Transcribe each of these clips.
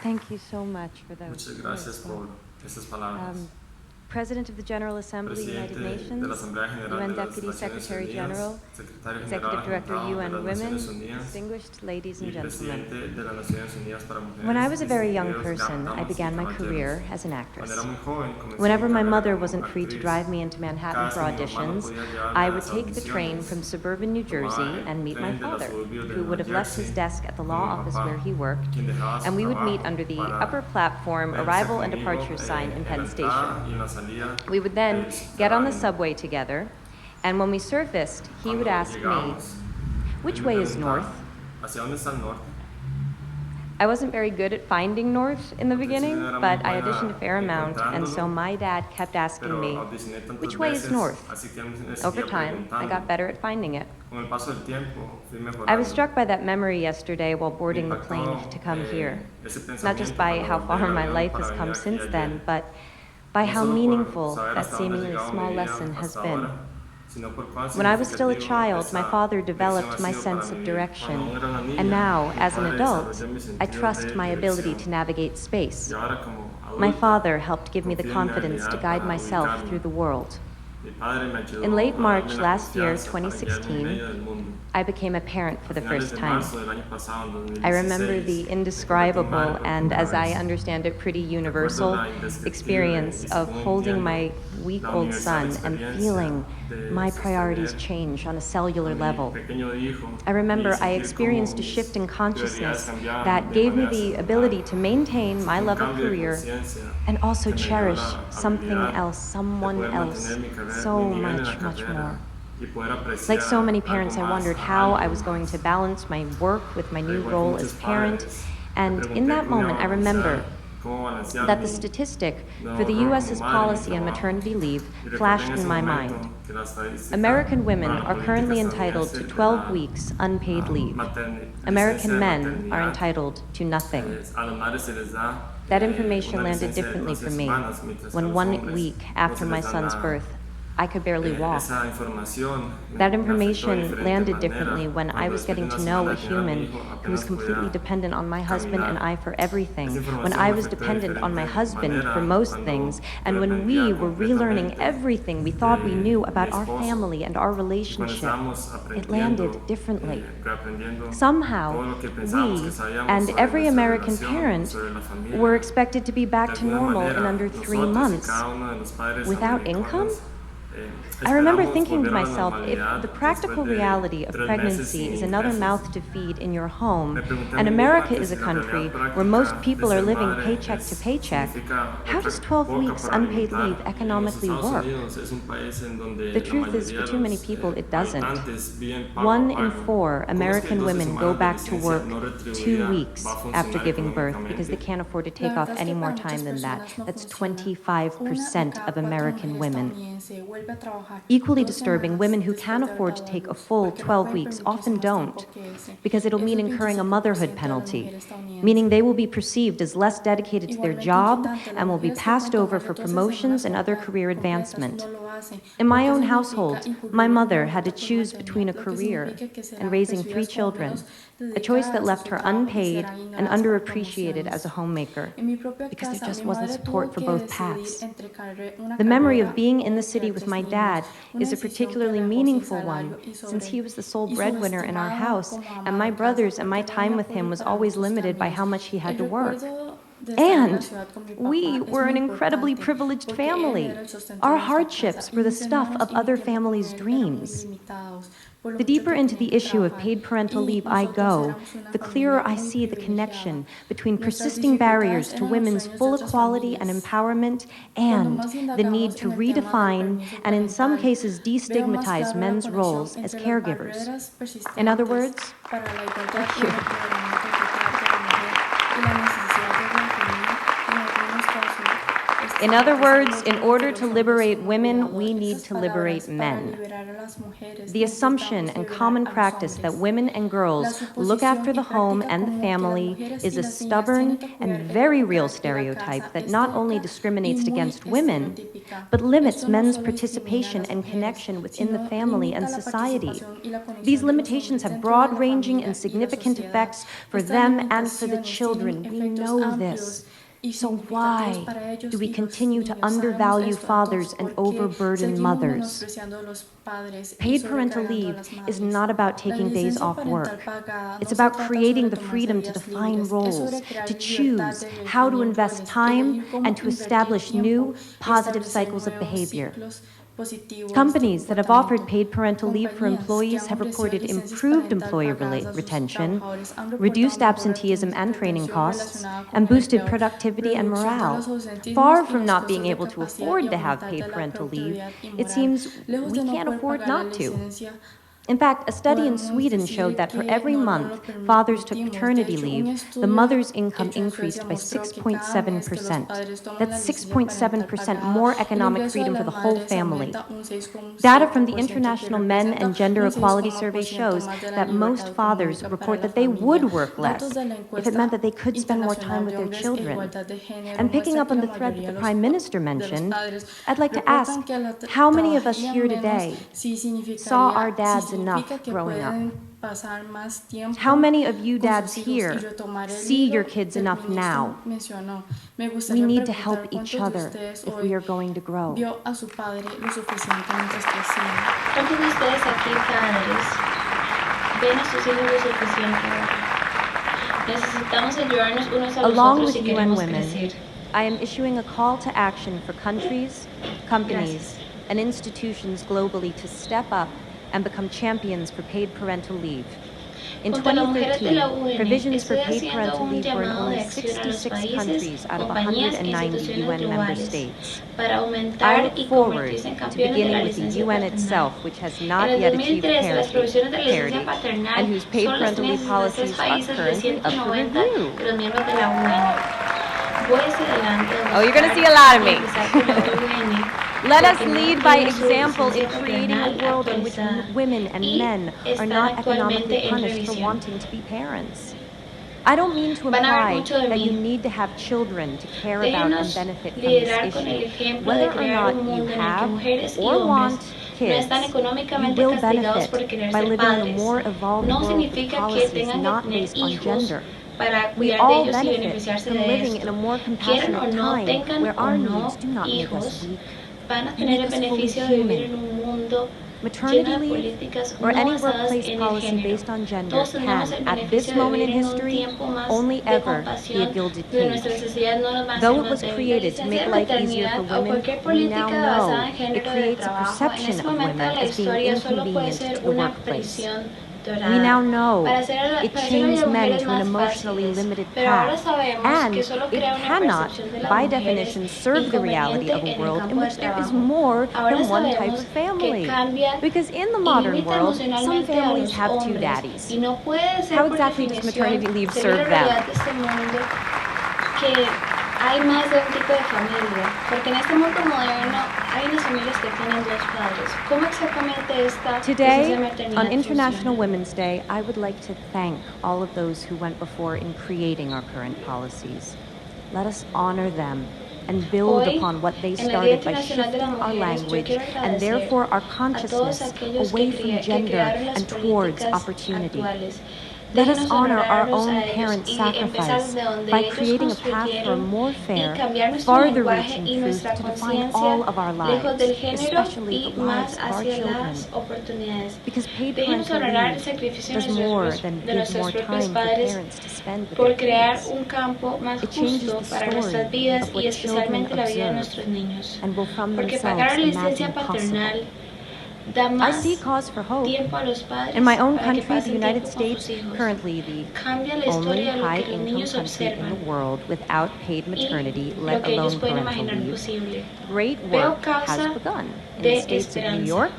Thank you so much for those Muchas gracias words. por esas palabras. President of the General Assembly, United Presidente de la Nations, Asamblea General UN de las Deputy Naciones Secretary Unidas, General, Secretario Executive General Director, Adjuntado de UN las Women, Naciones Unidas distinguished ladies y and gentlemen. Presidente de las Naciones Unidas para Mujeres. When I was a very young distinguidos person, I damas y began my caballeros. career as an Cuando actress. era muy joven, comencé Whenever mi my carrera mother como wasn't free to actriz. drive me into Manhattan for Cada vez que mi mamá no auditions, podía llevarme I a would las take the train audiciones, from suburban New Jersey tomaba el and meet my tren de los father, suburbios de who would Nueva have left his Jersey desk at the con law mi office papá, where he worked, quien dejaba su and we would meet trabajo under the para upper platform verse arrival and conmigo, departure sign in en la Penn entrada Station. y en la salida We would then del get on the subterráneo. subway together, and when we surfaced, he would Cuando ask me, llegamos, "Which él me way is preguntaba, north?" ¿hacia dónde está el norte? I wasn't very good at finding north in the Al principio beginning, no era muy but I buena auditioned a fair amount, and so encontrándolo, my dad kept asking pero me, audicioné tantas "Which way is veces, north?" así que él me Over seguía time, I preguntando. got better at finding it. Con el paso del tiempo, fui mejorando. I was struck by that memory yesterday while boarding the Me plane impactó, to come here, ese not just pensamiento by cuando how abordé far el my avión life para has venir come aquí since ayer. then, but by No how solo por meaningful saber that hasta dónde seemingly llegaba mi small vida lesson has hasta been. ahora, sino por cuán When I was still a significativo child, my esa father lección developed ha my sido para sense mi of vida. direction, Cuando aún era una niña, and now, mi as an padre adult, desarrolló mi I sentido trust de my ability dirección. to navigate space. Y ahora, como My adulta, father helped give me the confío en mi confidence to habilidad guide para myself ubicarme. through the world. Mi padre me ayudó In late a March darme la last year, confianza para guiarme en 2016, medio del mundo. I became a parent for A the finales first de time. marzo del año pasado, en 2016, I remember the indescribable and, as I vez. understand it, pretty Recuerdo universal la indescriptible experience y of supongo holding entiendo my la week-old universal son and experiencia feeling de my priorities sostener change on a a cellular mi level. pequeño hijo I remember y I sentir experienced cómo a mis shift in consciousness prioridades cambiaban that de gave me manera the celular. ability to maintain my Un level cambio de career conciencia and also que me dio cherish la something habilidad else, de someone poder else, mantener mi carrera, so mi nivel en la much carrera more. y poder apreciar Like so many algo parents, I más, wondered a how I algo was going más. to balance my work with my Al new igual que role as muchos parent, padres, and me in pregunté that cómo moment I iba a remember cómo balancear that the mi statistic nuevo for the rol US's como madre en mi policy on trabajo. maternity leave Y recordé flashed en in ese my momento mind. que la estadística American women para la are política currently entitled estadounidense to de 12 la, weeks unpaid leave. licencia American de men maternidad. are entitled to nothing. A las madres se les da That information una landed licencia de differently for 12 me semanas, mientras que a when los 1 hombres week no after se my les da son's nada. birth, I could barely walk. Esa información That me afectó de information diferente landed manera differently when I cuando was después de getting una to know semana a de tener a mi human hijo who was apenas completely podía dependent on my husband and caminar. I for everything, Esa when información I me was afectó de dependent on my diferente husband manera for most cuando things, yo and when dependía we were relearning completamente everything we thought we de knew mi about our esposo. family and our Y cuando relationship. estábamos It aprendiendo, landed differently. reaprendiendo todo Somehow, lo que pensábamos que we sabíamos and sobre every nuestra American relación, parent sobre la familia. were expected to be De back to alguna normal in manera, under 3 nosotros y months. cada uno de los padres Without americanos, income? I remember esperamos thinking to volver a la myself, if normalidad the practical después de reality of 3 meses pregnancy sin is another ingresos. mouth to feed in your home, Me pregunté a and mí misma America que is a si la country realidad where práctica most de people ser are living madre paycheck to paycheck, significa how otra does 12 boca weeks para unpaid alimentar. leave Y en los economically Estados work? Unidos es un país en donde The la truth is, mayoría for de too many los, people, it doesn't. habitantes viven pago a 1 in pago. 4 ¿Cómo es que American 12 women go semanas de back to licencia work no 2 retribuida weeks va a after funcionar giving birth because they económicamente? can't afford to La take off verdad es any que more para muchas time than that. personas no That's funciona. Una de 25% cada of 4 American mujeres women. estadounidenses vuelve a trabajar Equally 2 disturbing, semanas women who después can de haber afford to dado a take a luz, full porque no 12 pueden weeks permitirse often más don't, tiempo que ese. because it'll Eso es mean incurring a motherhood 25% de las penalty, mujeres estadounidenses. meaning they will be perceived as less dedicated to their Igualmente job inquietante, las and will be mujeres que passed cuentan over más de for 12 promotions semanas and other completas career advancement. no lo hacen, In my porque own significa household, incurrir my en una mother had to muerte por choose between a maternidad, lo que career significa que serán and raising 3 percibidas como children, menos a choice that dedicadas a left su her trabajo y unpaid serán and ignoradas por underappreciated as a promociones. homemaker, En mi propia because there casa, just mi wasn't madre support tuvo for que both decidir paths. entre una The memory carrera of being o in the criar city with 3 my niños, dad una is a decisión que particularly dejó sin meaningful salario one, y since he was the sole y breadwinner in our subestimado house, como and ama my de casa brothers and my porque no time había with him apoyo was para always muchos limited by cambios. how much he had El to work. recuerdo de estar en la And ciudad con mi papá we es were muy an incredibly importante privileged porque él family. era el sustento Our de nuestra hardships casa were y the mis stuff hermanos of y mi other tiempo con families' él eran muy dreams. limitados por lo The mucho deeper que into tenía the que issue of trabajar paid parental y leave I nosotros go, éramos una the clearer familia I muy see the privilegiada. connection between Nuestras persisting barriers dificultades to eran los women's sueños de full otras equality and familias. empowerment Cuando and más the indagamos need to en el tema del redefine permiso and in some parental, cases veo más destigmatize clara la men's conexión roles as entre las caregivers. barreras In other persistentes words, para la igualdad thank y el you. empoderamiento total de la mujer y la necesidad de redefinir en algunos casos In other words, in order to liberate women, we need to liberate men. The assumption and common practice that women and girls look after the home and the family is a stubborn and very real stereotype that not only discriminates against women, but limits men's participation and connection within the family and society. These limitations have broad-ranging and significant effects for them and for the children. We know this. So why do we continue to undervalue fathers and overburden mothers? Paid parental leave is not about taking days off work. It's about creating the freedom to define roles, to choose how to invest time, and to establish new, positive cycles of behavior. Companies that have offered paid parental leave for employees have reported improved employee retention, reduced absenteeism and training costs, and boosted productivity and morale. Far from not being able to afford to have paid parental leave, it seems we can't afford not to. In fact, a study in Sweden showed that for every month fathers took paternity leave, the mother's income increased by 6.7%. That's 6.7% more economic freedom for the whole family. Data from the International Men and Gender Equality Survey shows that most fathers report that they would work less if it meant that they could spend more time with their children. And picking up on the thread that the Prime Minister mentioned, I'd like to ask, how many of us here today saw our dads enough growing up? How many of you dads here see your kids enough now? We need to help each other if we are going to grow. ¿Cuántos de ustedes aquí, padres, ven a sus hijos lo suficiente ahora? Necesitamos ayudarnos unos a los Along otros with si UN queremos Women, crecer. I am issuing a call to action for countries, companies, and institutions globally to step up and become champions for paid parental leave. In Junto a las mujeres de la 2013, UN, provisions for estoy paid haciendo parental un leave were in llamado only de acción a los 66 países, countries out of compañías e 190 instituciones UN member globales states. para I aumentar look y forward convertirse en to campeones de la beginning with the licencia UN paternal. itself, which has En not el yet achieved 2013, las provisiones de la parity, licencia paternal and whose paid son los parental leave 63 policies are países de currently up for 190 review. de los miembros de la UN. Voy hacia adelante a Oh, you're gonna buscar see a lot of y me. empezar con la UN, Let us porque no lead by tiene su example in licencia creating a paternal world in which actualizada women and y men are están not economically actualmente en punished for revisión. wanting to be parents. I don't mean to Van a ver imply mucho de that mí. you need to have children to care about and Déjenos benefit from this liderar con el issue. ejemplo de Whether or crear not un you mundo en el que have mujeres y or hombres want no kids, están you económicamente will castigados por benefit querer by ser living in a padres. more evolved No world with significa que policies tengan not que tener based on hijos gender. para We cuidar de all ellos y benefit beneficiarse from de living in a esto. more Quieran o compassionate no time tengan where o our no needs do not make us hijos, weak. van a They tener make el us fully beneficio de vivir human. en un mundo Maternity lleno de leave políticas or no any basadas workplace en el policy género. based on gender Todos tenemos el can, at this beneficio de moment in vivir en un history, tiempo más only de ever be a compasión, gilded donde nuestras cage. necesidades no nos van a Though ser it was más débiles. La created to licencia make de life easier maternidad for o women, cualquier we now política basada know en it género de creates a trabajo en perception este of momento de women la as being historia solo puede inconvenient ser to the una workplace. prisión dorada. We now know Para hacer it para hacer a chains las men mujeres to an más emotionally fáciles, limited pero ahora path, sabemos and que solo it crea una cannot, percepción de las by mujeres definition, serve the reality of inconveniente a en el world in campo de which there is trabajo. more Ahora than one type sabemos of que family. cambia Because in the y modern limita world, some emocionalmente a families los have two hombres, daddies. y no puede ser How por exactly does definición maternity leave ser serve la them? realidad de este mundo que hay más de un tipo de familia, porque en este mundo moderno hay unas familias que tienen dos padres. ¿Cómo exactamente esta licencia de Today, maternidad on International funciona? Women's Day, I would like to thank all of those who went before in creating our current policies. Let us honor them and build Hoy, upon what they en el Día started by Internacional de las shifting our Mujeres, yo language quiero and agradecer therefore our a todos consciousness aquellos away que from gender crearon las and towards políticas opportunity. actuales. Let us Déjenos honor our honorarlos own a ellos parents' y empezar sacrifice desde donde by ellos creating a path for a construyeron more y fair, cambiar nuestro lenguaje farther-reaching y truth nuestra to define all conciencia of our lejos del lives, género especially y the más lives of our hacia children. las oportunidades. Because paid Déjenos parental honorar el leave sacrificio does more than de give nuestros more propios time for padres parents to spend with por their crear kids. un campo más It changes justo the para story nuestras vidas of what y children especialmente la vida de observe nuestros niños. and will from Porque themselves pagar la licencia imagine paternal possible. da I más see cause for hope. tiempo a los padres In my own para que country, the pasen United tiempo con sus States, hijos. currently the Cambia la only historia de lo que los high-income niños country in observan the world without paid maternity, y lo let que ellos alone pueden parental imaginar leave, posible. great Veo work causa has begun in de the states of New esperanza. York,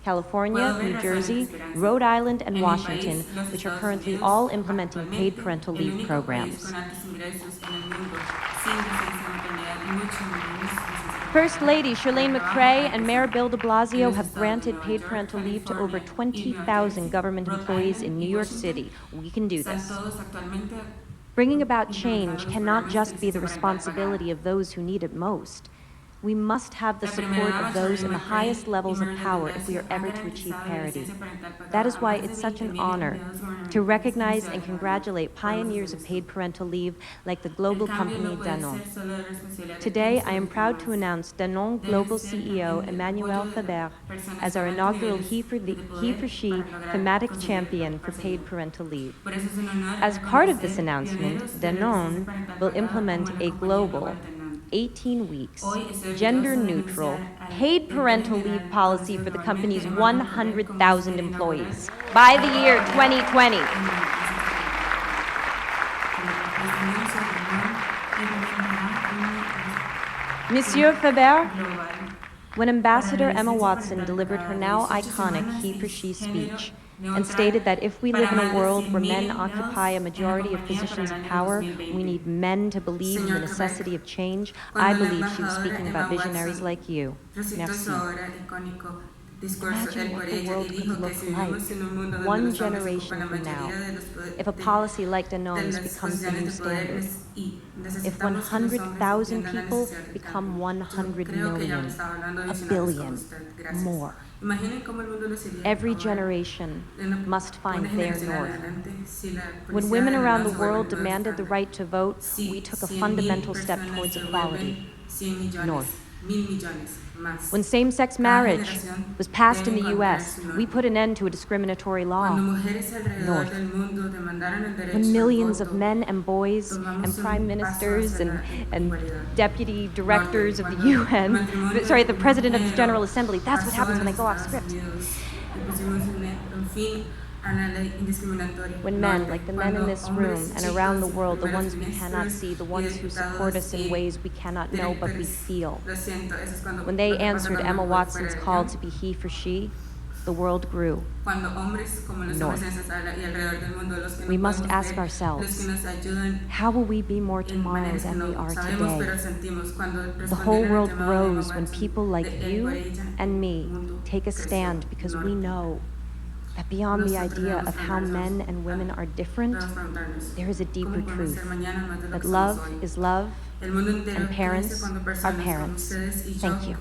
California, New Jersey, Rhode Island, and Washington, which are currently all implementing paid parental leave programs. First Lady Chirlane McCray and Mayor Bill de Blasio have granted paid parental leave to over 20,000 government employees in New York City. We can do this. Bringing about change cannot just be the responsibility of those who need it most. We must have the support of those in the highest levels of power if we are ever to achieve parity. That is why it's such an honor to recognize and congratulate pioneers of paid parental leave like the global company Danone. Today, I am proud to announce Danone Global CEO Emmanuel Faber as our inaugural He for She thematic champion for paid parental leave. As part of this announcement, Danone will implement a global 18 weeks, gender-neutral, paid parental leave policy for the company's 100,000 employees by the year 2020. Monsieur Faber, when Ambassador Emma Watson delivered her now iconic He for She speech, and stated that if we live in a world where men occupy a majority of positions of power, we need men to believe in the necessity of change, I believe she was speaking about visionaries like you. Merci. Imagine what the world could look like 1 generation from now if a policy like Danone's becomes the new standard. If 100,000 people become 100 million, a billion, more. Every generation must find their north. When women around the world demanded the right to vote, we took a fundamental step towards equality. North. When same-sex marriage was passed in the U.S., we put an end to a discriminatory law. North. When millions of men and boys and prime ministers and deputy directors of the UN, the president of the General Assembly, that's what happens when they go off script. When men, like the men in this room and around the world, the ones we cannot see, the ones who support us in ways we cannot know but we feel, when they answered Emma Watson's call to be he for she, the world grew. North. We must ask ourselves, how will we be more tomorrow than we are today? The whole world grows when people like you and me take a stand because we know that beyond the idea of how men and women are different, there is a deeper truth, that love is love, and parents are parents. Thank you.